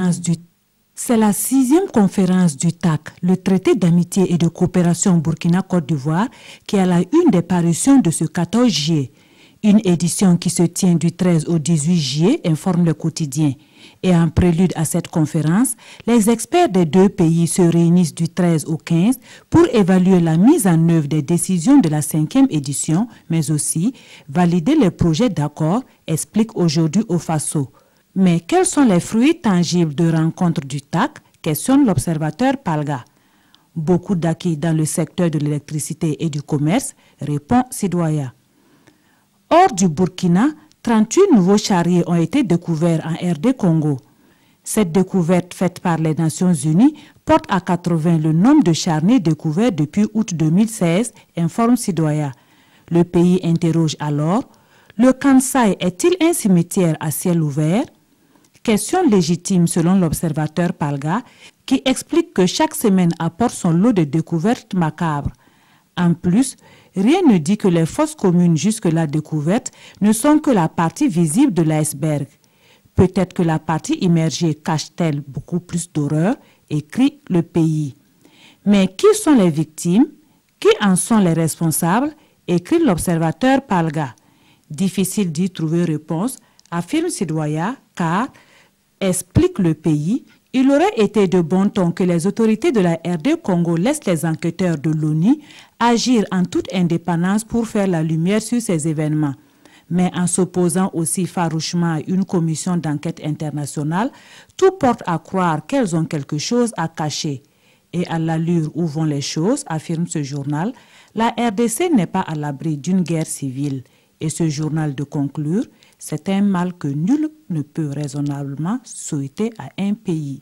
conférence du C'est la 6e conférence du TAC, le traité d'amitié et de coopération Burkina-Côte d'Ivoire, qui est la une des parutions de ce 14 juillet. Une édition qui se tient du 13 au 18 juillet, informe le quotidien. Et en prélude à cette conférence, les experts des deux pays se réunissent du 13 au 15 pour évaluer la mise en œuvre des décisions de la 5e édition, mais aussi valider les projets d'accord, explique aujourd'hui au Faso. Mais quels sont les fruits tangibles de rencontres du TAC, questionne l'observateur Palga. Beaucoup d'acquis dans le secteur de l'électricité et du commerce, répond Sidoya. Hors du Burkina, 38 nouveaux charriers ont été découverts en RD Congo. Cette découverte faite par les Nations Unies porte à 80 le nombre de charniers découverts depuis août 2016, informe Sidoya. Le pays interroge alors, le Kansai est-il un cimetière à ciel ouvert? Question légitime selon l'observateur Palga, qui explique que chaque semaine apporte son lot de découvertes macabres. En plus, rien ne dit que les fosses communes jusque-là découvertes ne sont que la partie visible de l'iceberg. Peut-être que la partie immergée cache-t-elle beaucoup plus d'horreur, écrit le pays. Mais qui sont les victimes? Qui en sont les responsables? Écrit l'observateur Palga. Difficile d'y trouver réponse, affirme Sidoya, car, explique le pays, il aurait été de bon ton que les autorités de la RD Congo laissent les enquêteurs de l'ONU agir en toute indépendance pour faire la lumière sur ces événements. Mais en s'opposant aussi farouchement à une commission d'enquête internationale, tout porte à croire qu'elles ont quelque chose à cacher. Et à l'allure où vont les choses, affirme ce journal, la RDC n'est pas à l'abri d'une guerre civile. Et ce journal de conclure, c'est un mal que nul ne peut raisonnablement souhaiter à un pays.